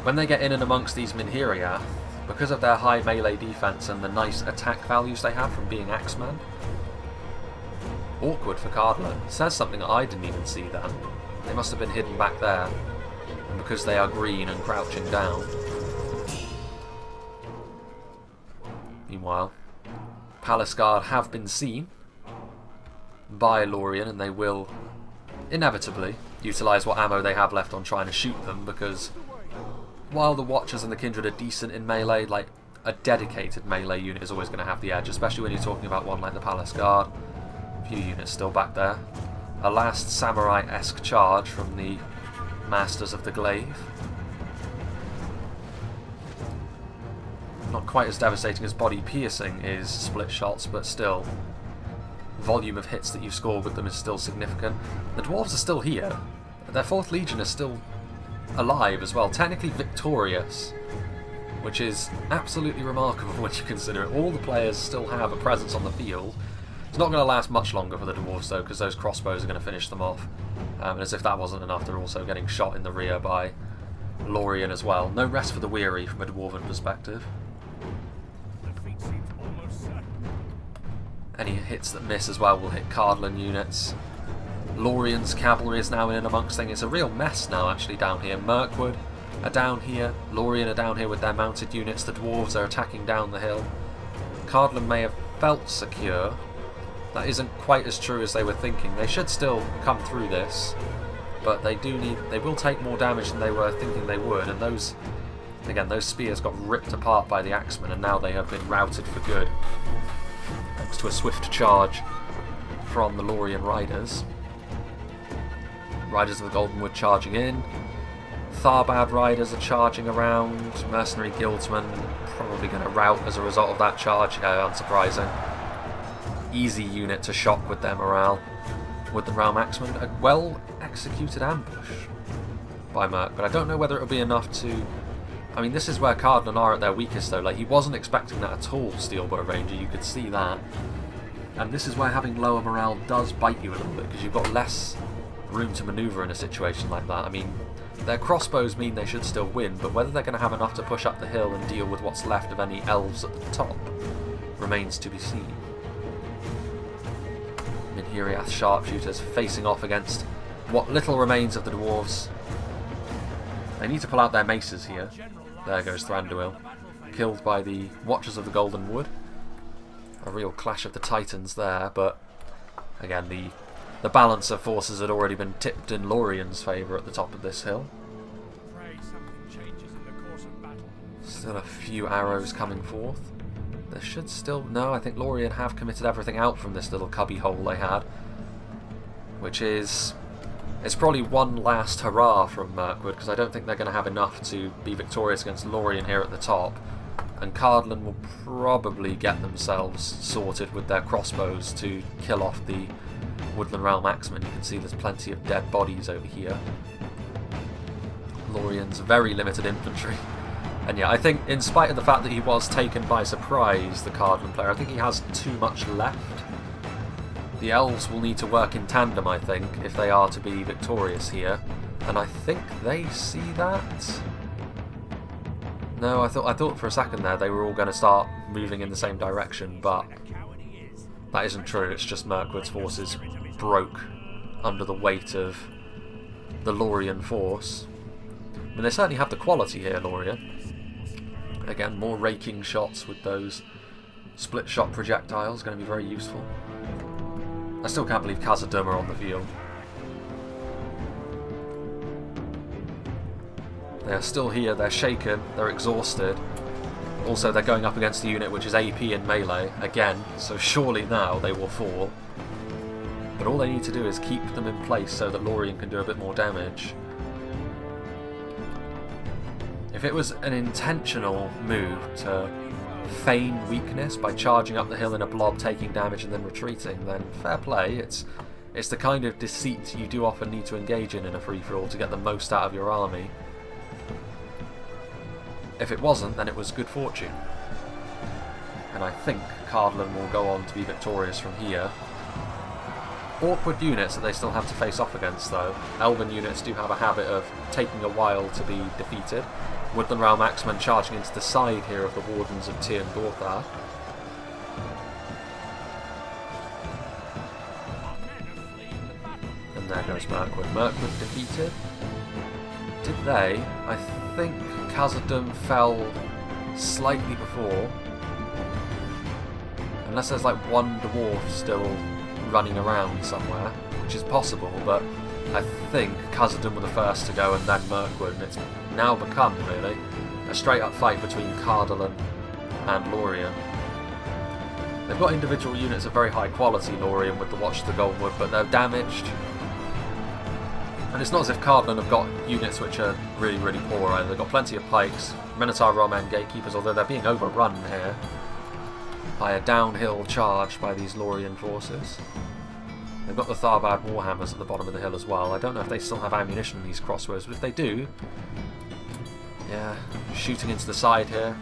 when they get in and amongst these Minhiriath, because of their high melee defense and the nice attack values they have from being Axemen, awkward for Cardolan. It says something that I didn't even see then. They must have been hidden back there. And because they are green and crouching down. Meanwhile, Palace Guard have been seen by Lorien, and they will inevitably utilise what ammo they have left on trying to shoot them, because while the Watchers and the Kindred are decent in melee, like a dedicated melee unit is always going to have the edge, especially when you're talking about one like the Palace Guard. A few units still back there. A last samurai-esque charge from the Masters of the Glaive. Not quite as devastating as body piercing is split shots, but still, volume of hits that you score with them is still significant. The dwarves are still here. Their 4th Legion is still alive as well, technically victorious, which is absolutely remarkable when you consider it. All the players still have a presence on the field. It's not going to last much longer for the dwarves though, because those crossbows are going to finish them off. And as if that wasn't enough, they're also getting shot in the rear by Lorien as well. No rest for the weary from a dwarven perspective. Any hits that miss as well will hit Cardolan units. Lorien's cavalry is now in amongst things. It's a real mess now actually down here. Mirkwood are down here. Lorien are down here with their mounted units. The dwarves are attacking down the hill. Cardolan may have felt secure. That isn't quite as true as they were thinking. They should still come through this, but they will take more damage than they were thinking they would, and those spears got ripped apart by the Axemen, and now they have been routed for good. Thanks to a swift charge from the Lorien Riders. Riders of the Goldenwood charging in. Tharbad Riders are charging around. Mercenary Guildsmen probably going to rout as a result of that charge. Yeah, unsurprising. Easy unit to shock with their morale. Woodland Realm Axemen, a well-executed ambush by Merc, but I don't know whether it'll be enough to... I mean, this is where Cardolan are at their weakest though. Like, he wasn't expecting that at all, Steelborough Ranger, you could see that. And this is where having lower morale does bite you a little bit, because you've got less room to manoeuvre in a situation like that. I mean, their crossbows mean they should still win, but whether they're going to have enough to push up the hill and deal with what's left of any elves at the top remains to be seen. Minhiriath sharpshooters facing off against what little remains of the dwarves. They need to pull out their maces here. There goes Thranduil, killed by the Watchers of the Golden Wood. A real clash of the titans there, but again the balance of forces had already been tipped in Lorien's favour at the top of this hill. Still a few arrows coming forth. There should still... No, I think Lorien have committed everything out from this little cubby hole they had. Which is... It's probably one last hurrah from Mirkwood, because I don't think they're going to have enough to be victorious against Lorien here at the top. And Cardolan will probably get themselves sorted with their crossbows to kill off the Woodland Realm Axemen. You can see there's plenty of dead bodies over here. Lorien's very limited infantry. And yeah, I think in spite of the fact that he was taken by surprise, the Cardolan player, I think he has too much left. The elves will need to work in tandem, I think, if they are to be victorious here. And I think they see that. No, I thought for a second there they were all going to start moving in the same direction, but that isn't true. It's just Mirkwood's forces broke under the weight of the Lorien force. I mean, they certainly have the quality here, Lorien. Again, more raking shots with those split shot projectiles, going to be very useful. I still can't believe Khazad-Dum are on the field. They are still here, they're shaken, they're exhausted. Also, they're going up against a unit which is AP in melee, again, so surely now they will fall. But all they need to do is keep them in place so that Lothlorien can do a bit more damage. If it was an intentional move to feign weakness by charging up the hill in a blob, taking damage and then retreating, then fair play. It's the kind of deceit you do often need to engage in a free-for-all to get the most out of your army. If it wasn't, then it was good fortune. And I think Cardolan will go on to be victorious from here. Awkward units that they still have to face off against, though. Elven units do have a habit of taking a while to be defeated. Woodland Realm Axemen charging into the side here of the Wardens of Tyr and Gorthar. And there goes Mirkwood. Mirkwood defeated. Did they? I think Khazad-Dum fell slightly before. Unless there's like one dwarf still running around somewhere, which is possible, but I think Khazad-Dum were the first to go and then Mirkwood, and it's now become, really, a straight up fight between Cardolan and Lothlorien. They've got individual units of very high quality, Lothlorien, with the Watch of the Goldenwood, but they're damaged. And it's not as if Cardolan have got units which are really, really poor either. They've got plenty of pikes, Minotaur, Roman, Gatekeepers, although they're being overrun here by a downhill charge by these Lothlorien forces. They've got the Tharbad Warhammers at the bottom of the hill as well. I don't know if they still have ammunition in these crossbows, but if they do... Yeah, shooting into the side here.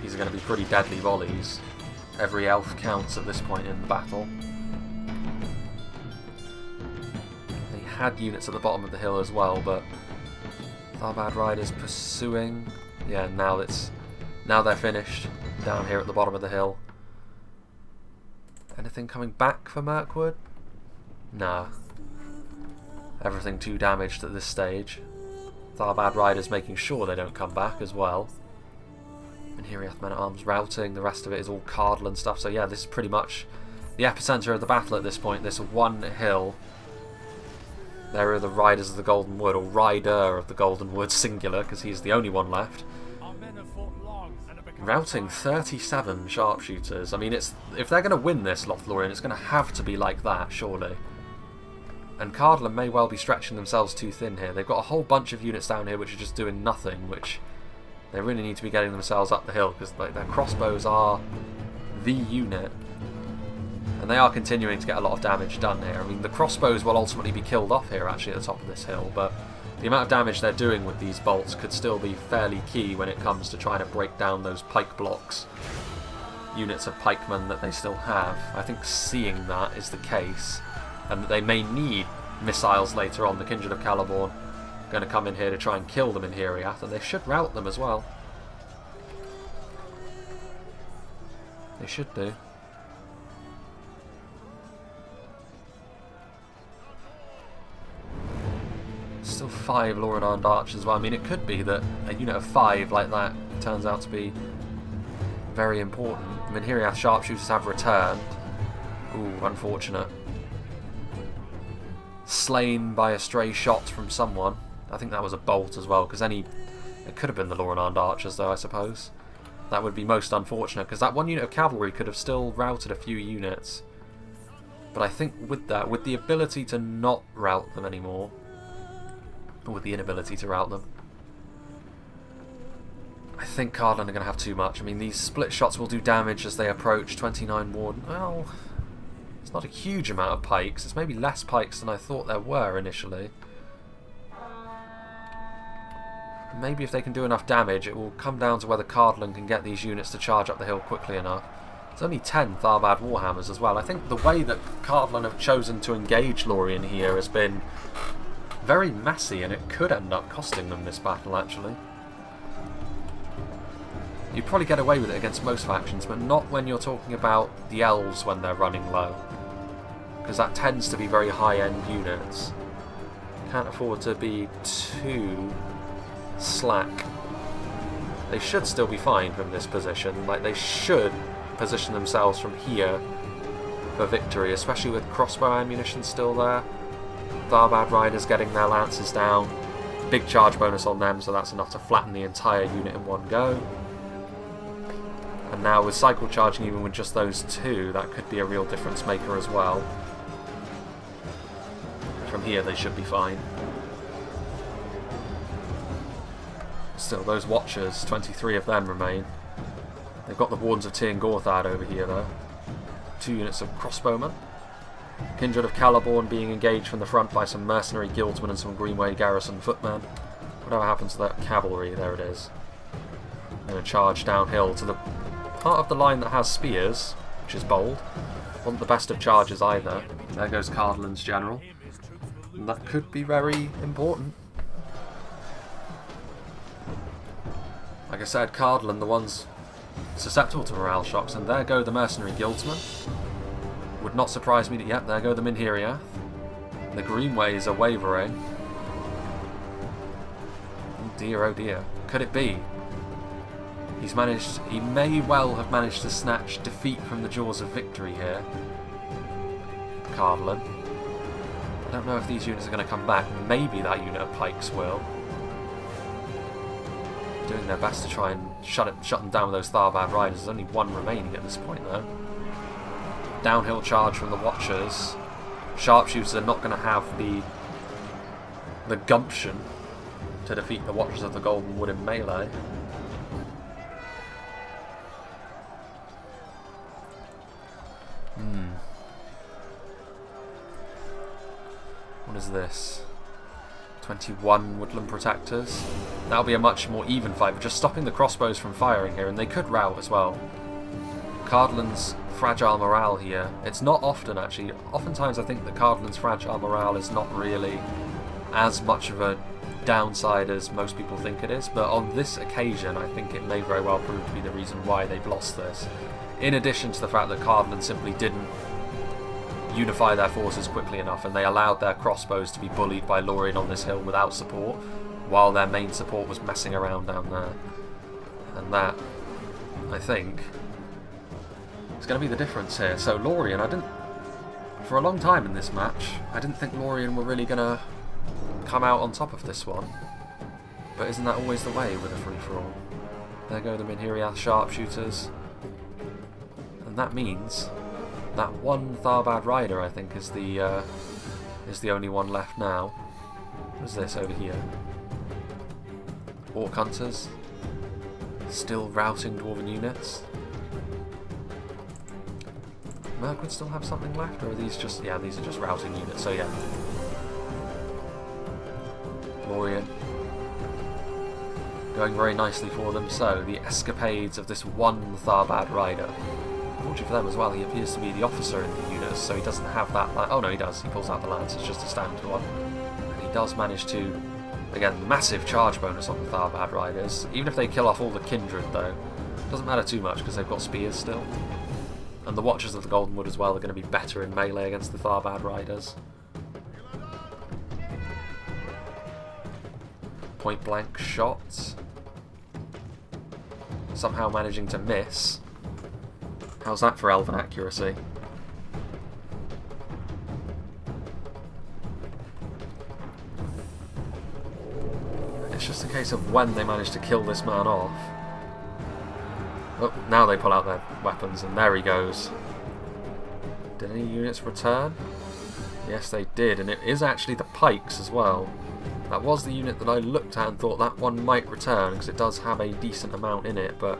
These are going to be pretty deadly volleys. Every elf counts at this point in the battle. They had units at the bottom of the hill as well, but Tharbad Riders pursuing. Yeah, now they're finished down here at the bottom of the hill. Anything coming back for Mirkwood? Nah. Everything too damaged at this stage. Tharbad Riders making sure they don't come back as well. And Hiriath Men-at-Arms routing, the rest of it is all Cardolan stuff, so yeah, this is pretty much the epicenter of the battle at this point, this one hill. There are the Riders of the Golden Wood, or Rider of the Golden Wood, singular, because he's the only one left. Routing 37 sharpshooters. I mean, if they're going to win this Lothlorien, it's going to have to be like that, surely. And Cardolan may well be stretching themselves too thin here. They've got a whole bunch of units down here which are just doing nothing, which they really need to be getting themselves up the hill, because like, their crossbows are the unit. And they are continuing to get a lot of damage done here. I mean, the crossbows will ultimately be killed off here, actually, at the top of this hill, but the amount of damage they're doing with these bolts could still be fairly key when it comes to trying to break down those pike blocks. Units of pikemen that they still have. I think seeing that is the case, and that they may need missiles later on. The Kindred of Caliborn going to come in here to try and kill them in Hiriath, and they should rout them as well. They should do. Still 5 Lorien-armed archers as well. I mean, it could be that a unit of 5 like that turns out to be very important. I mean, Hiriath sharpshooters have returned. Ooh, unfortunate. Slain by a stray shot from someone. I think that was a bolt as well, because it could have been the Lorien-armed archers though, I suppose. That would be most unfortunate, because that one unit of cavalry could have still routed a few units. But I think with that, with the ability to not rout them anymore, or with the inability to rout them, I think Cardolan are going to have too much. I mean, these split shots will do damage as they approach. 29 Warden. Well, it's not a huge amount of pikes. It's maybe less pikes than I thought there were initially. Maybe if they can do enough damage, it will come down to whether Cardolan can get these units to charge up the hill quickly enough. It's only 10 Tharbad Warhammers as well. I think the way that Cardolan have chosen to engage Lothlorien here has been very messy, and it could end up costing them this battle, actually. You'd probably get away with it against most factions, but not when you're talking about the elves when they're running low, because that tends to be very high-end units. Can't afford to be too slack. They should still be fine from this position. Like, they should position themselves from here for victory, especially with crossbow ammunition still there. Tharbad Riders getting their lances down. Big charge bonus on them, so that's enough to flatten the entire unit in one go. And now with cycle charging, even with just those two, that could be a real difference maker as well. From here they should be fine. Still, those Watchers, 23 of them remain. They've got the Wardens of Tir Gorthad over here though. 2 units of crossbowmen. Kindred of Caliborn being engaged from the front by some mercenary guildsmen and some Greenway garrison footmen. Whatever happens to that cavalry, there it is. And a charge downhill to the part of the line that has spears, which is bold. Wasn't the best of charges either. There goes Cardolan's general. And that could be very important. Like I said, Cardolan, the ones susceptible to morale shocks, and there go the mercenary guildsmen. Would not surprise me that, yep, there go the Minhiriath. The Greenways are wavering. Oh dear. Could it be? He may well have managed to snatch defeat from the jaws of victory here. Cardolan. I don't know if these units are going to come back. Maybe that unit of pikes will. Doing their best to try and shut them down with those Tharbad Riders. There's only one remaining at this point though. Downhill charge from the Watchers. Sharpshooters are not going to have the gumption to defeat the Watchers of the Golden Wood in melee. What is this? 21 Woodland Protectors. That'll be a much more even fight, but just stopping the crossbows from firing here, and they could rout as well. Cardolan's fragile morale here. It's not often, actually. Oftentimes I think that Cardolan's fragile morale is not really as much of a downside as most people think it is, but on this occasion I think it may very well prove to be the reason why they've lost this. In addition to the fact that Cardolan simply didn't unify their forces quickly enough, and they allowed their crossbows to be bullied by Lorien on this hill without support, while their main support was messing around down there. And that, I think, is going to be the difference here. So Lorien, for a long time in this match, I didn't think Lorien were really going to come out on top of this one. But isn't that always the way with a free-for-all? There go the Minhiriath sharpshooters. And that means that one Tharbad Rider, I think, is the only one left now. What is this over here? Orc Hunters. Still routing Dwarven units. Mirkwood still have something left, or are these just... yeah, these are just routing units, so yeah. Lorien. Going very nicely for them, so the escapades of this one Tharbad Rider. Unfortunately for them as well, he appears to be the officer in the unit, so he doesn't have that... oh no, he does. He pulls out the lance. It's just a standard one. And he does manage to... again, massive charge bonus on the Tharbad Riders. Even if they kill off all the Kindred, though, doesn't matter too much because they've got spears still. And the Watchers of the Golden Wood as well are going to be better in melee against the Tharbad Riders. Point blank shots. Somehow managing to miss. How's that for elven accuracy? It's just a case of when they manage to kill this man off. Oh, now they pull out their weapons, and there he goes. Did any units return? Yes, they did, and it is actually the pikes as well. That was the unit that I looked at and thought that one might return, because it does have a decent amount in it, but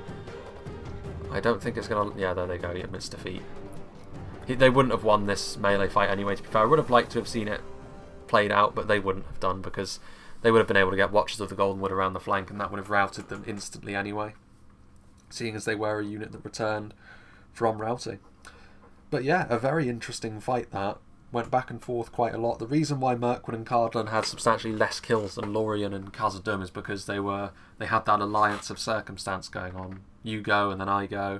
I don't think it's going to... yeah, there they go, he admits defeat. They wouldn't have won this melee fight anyway, to be fair. I would have liked to have seen it played out, but they wouldn't have done, because they would have been able to get Watchers of the Golden Wood around the flank, and that would have routed them instantly anyway, seeing as they were a unit that returned from routing. But yeah, a very interesting fight that. Went back and forth quite a lot. The reason why Mirkwood and Cardolan had substantially less kills than Lorien and Khazad-Dum is because they had that alliance of circumstance going on. You go and then I go.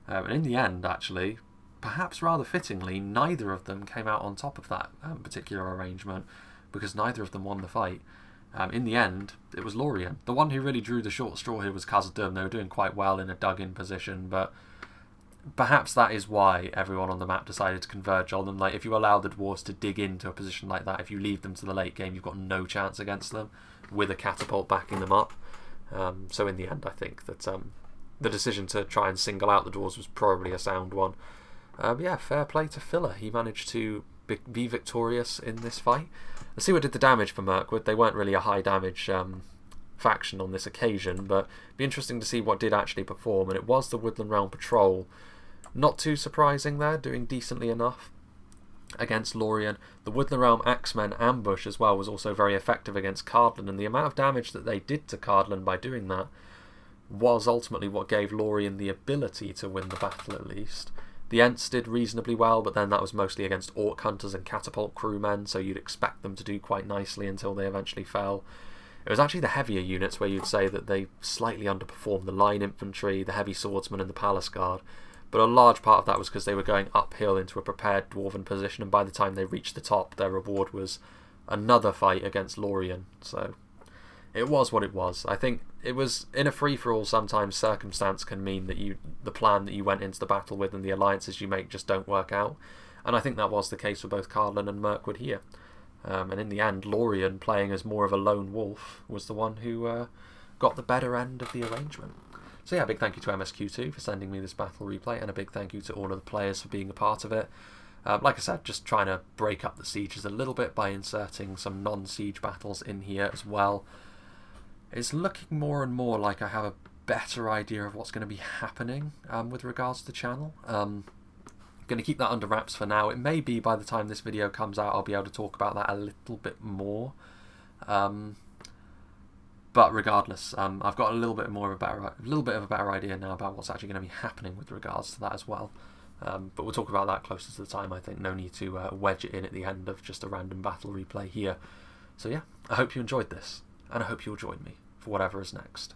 And in the end, actually, perhaps rather fittingly, neither of them came out on top of that particular arrangement, because neither of them won the fight. In the end, it was Lorien. The one who really drew the short straw here was Khazad-Dum. They were doing quite well in a dug-in position, but perhaps that is why everyone on the map decided to converge on them. Like, if you allow the dwarves to dig into a position like that, if you leave them to the late game, you've got no chance against them with a catapult backing them up. So in the end, I think that the decision to try and single out the dwarves was probably a sound one. Yeah, fair play to Filler. He managed to be victorious in this fight. Let's see what did the damage for Mirkwood. They weren't really a high damage faction on this occasion, but it'd be interesting to see what did actually perform, and it was the Woodland Realm Patrol. Not too surprising there, doing decently enough against Lorien. The Woodland Realm Axemen ambush as well was also very effective against Cardolan, and the amount of damage that they did to Cardolan by doing that was ultimately what gave Lorien the ability to win the battle, at least. The Ents did reasonably well, but then that was mostly against Orc Hunters and Catapult Crewmen, so you'd expect them to do quite nicely until they eventually fell. It was actually the heavier units where you'd say that they slightly underperformed the Line Infantry, the Heavy Swordsmen and the Palace Guard, but a large part of that was because they were going uphill into a prepared Dwarven position, and by the time they reached the top, their reward was another fight against Lorien, so it was what it was. I think it was in a free-for-all. Sometimes circumstance can mean that the plan that you went into the battle with and the alliances you make just don't work out, and I think that was the case for both Cardolan and Mirkwood here. And in the end, Lorien, playing as more of a lone wolf, was the one who got the better end of the arrangement. So yeah, a big thank you to MSQ2 for sending me this battle replay, and a big thank you to all of the players for being a part of it. Like I said, just trying to break up the sieges a little bit by inserting some non-siege battles in here as well. It's looking more and more like I have a better idea of what's going to be happening with regards to the channel. Going to keep that under wraps for now. It may be by the time this video comes out I'll be able to talk about that a little bit more. But regardless, I've got a little bit of a better idea now about what's actually going to be happening with regards to that as well. But we'll talk about that closer to the time, I think. No need to wedge it in at the end of just a random battle replay here. So yeah, I hope you enjoyed this, and I hope you'll join me for whatever is next.